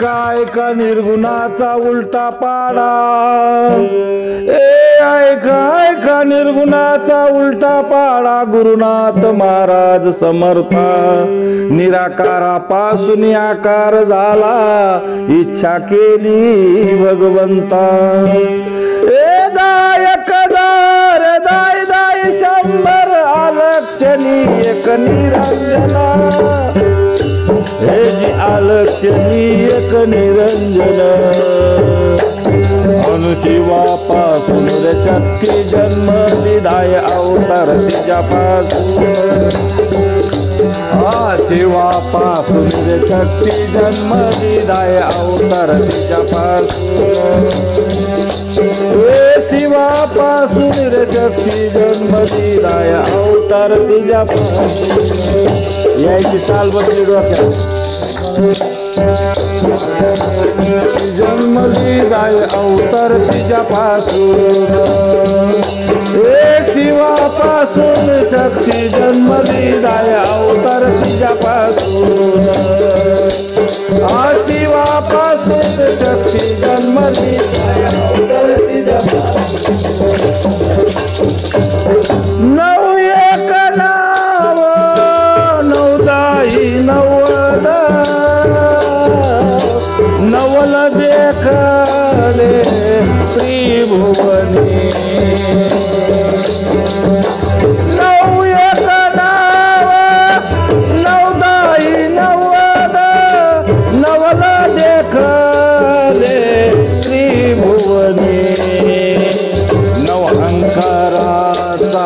ऐका निर्गुणाचा उलटा पाडा ऐका निर्गुणाचा उलटा पाडा गुरुनाथ महाराज समर्था निराकारापासून आकार झाला इच्छा केली भगवंता दायक दार दाय दाय शंभर आलक्षणी एक निरंजना हे जी आलक्षणी एक निरंजन अनुशिवापासून शक्ती जन्म दिधाय अवतार तिच्यापासून शिवापासून शक्ती जन्म दिधाय अवतार तिच्यापासून शिवापासून शक्ती जन्म दिधाय अवतार तिच्यापासून यायची चाल बदली डोक्यात जन्म दिधाय अवतार तिच्यापासून शिवापासून शक्ती जन्म दिधाय अवतार तिच्यापासून शिवापासून शक्ती जन्म दिधाय अवतार तिच्यापासून नऊ एक नाव नवदाही नवद नवल देखले त्रिभुवनी नऊ एक नाव नवदाही नवद नवल देखले त्रिभुवनी नव अंकाराचा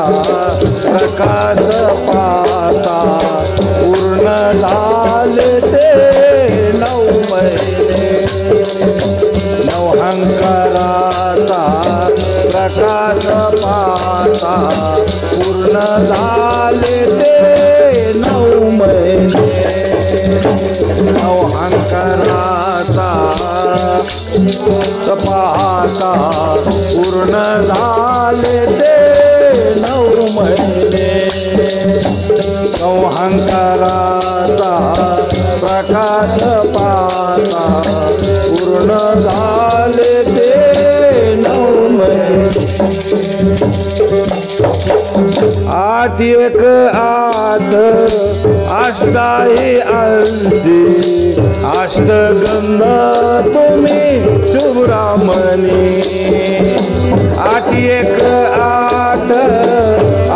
प्रकाश पाता पूर्ण झाले ते 9 महिने नवहंकाराचा प्रकाश पाता पूर्ण झाले ते 9 महिने नवहंकाराचा पाता पूर्ण झाले ते 9 महिने नवहंकाराचा प्रकाश पाता पूर्ण झाले ते 9 महिने 8 एक 8 अष्टाही 80 अष्टगंध तुम्ही शुभ्रामणी 8 एक 8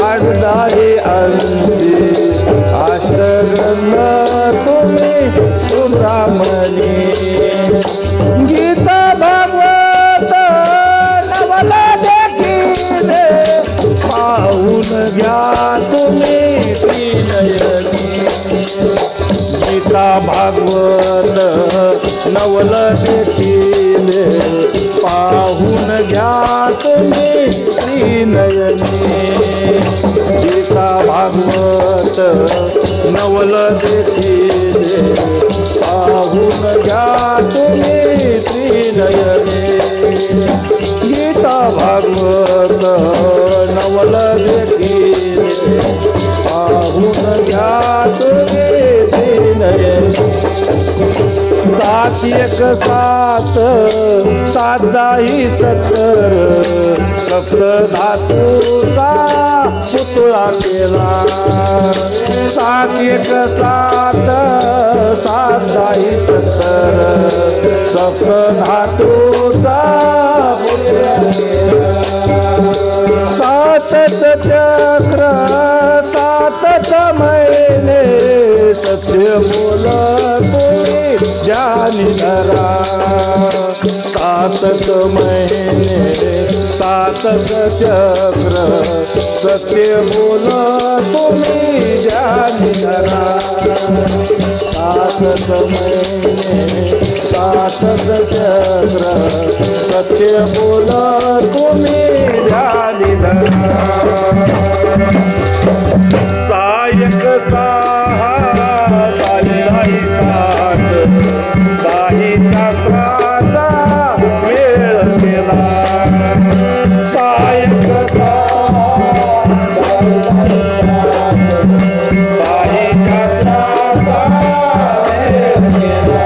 अष्टाही 80 अष्टगंध तुम्ही शुभ्रामणी गीता भागवत नवल देखीले पाहून घ्या तुम्ही त्रिनयनी गीता भागवत नवल देखीले पाहून घ्या तुम्ही त्रिनयनी गीता भागवत नवल देखीले पाहून घ्या तुम्ही त्रिनयनी गीता भागवत नवल देखीले पाहून घ्या तुम्ही त्रिनयनी 7 एक 7 7दाही 70 सप्त धातूचा पुतळा केला 7 एक 7 7दाही 70 सप्त धातूचा पुतळा केला 7 चक्र 7 महिने सत्य बोल तुम्ही जानी धरा 7 महिने 7 चक्र सत्य बोल तुम्ही जानी धरा 7 महिने 7 चक्र सत्य बोल तुम्ही जानी धरा 6 एक 6 दाही शास्त्राचा वेळ केला 6 एक 6 दाही शास्त्राचा वेळ केला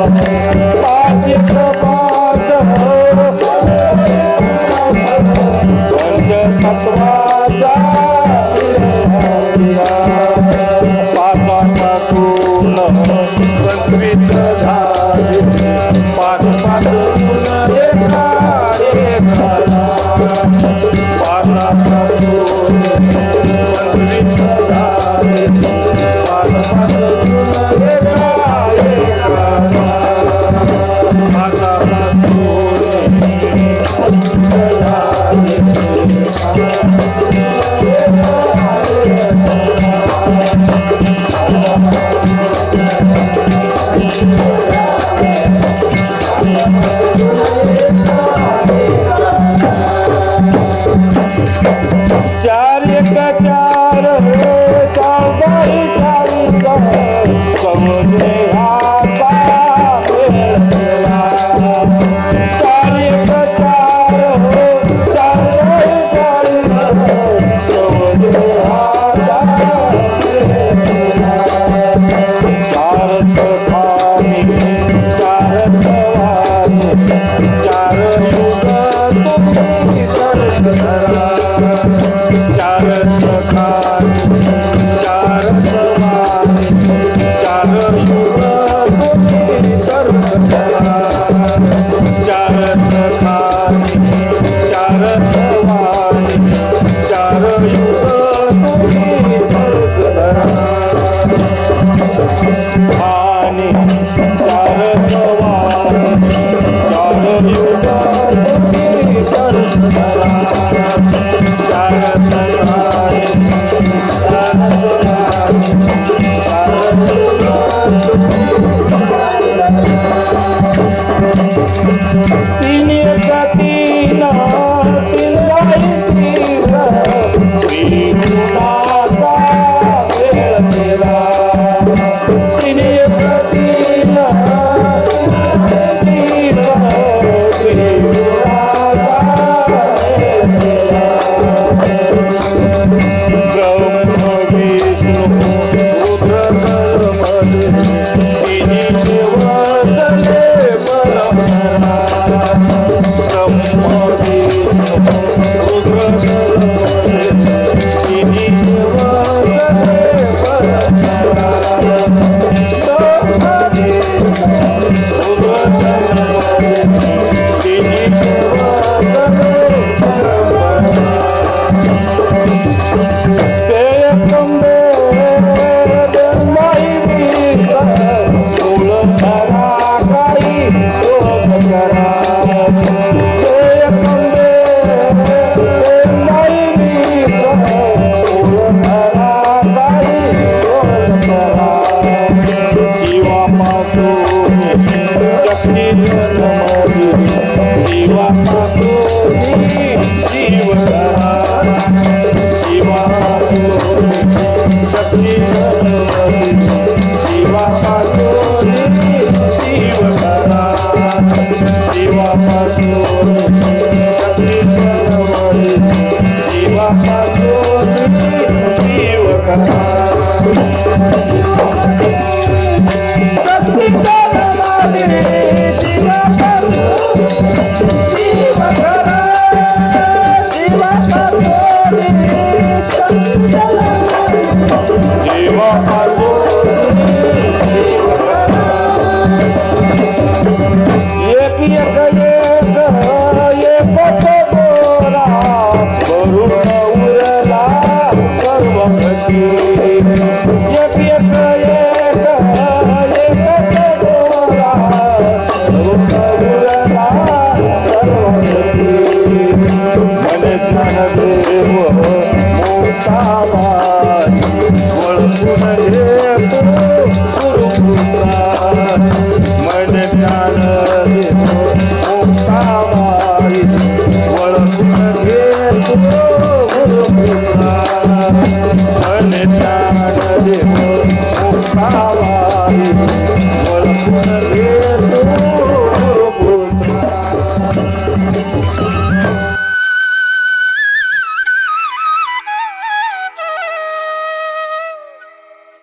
मन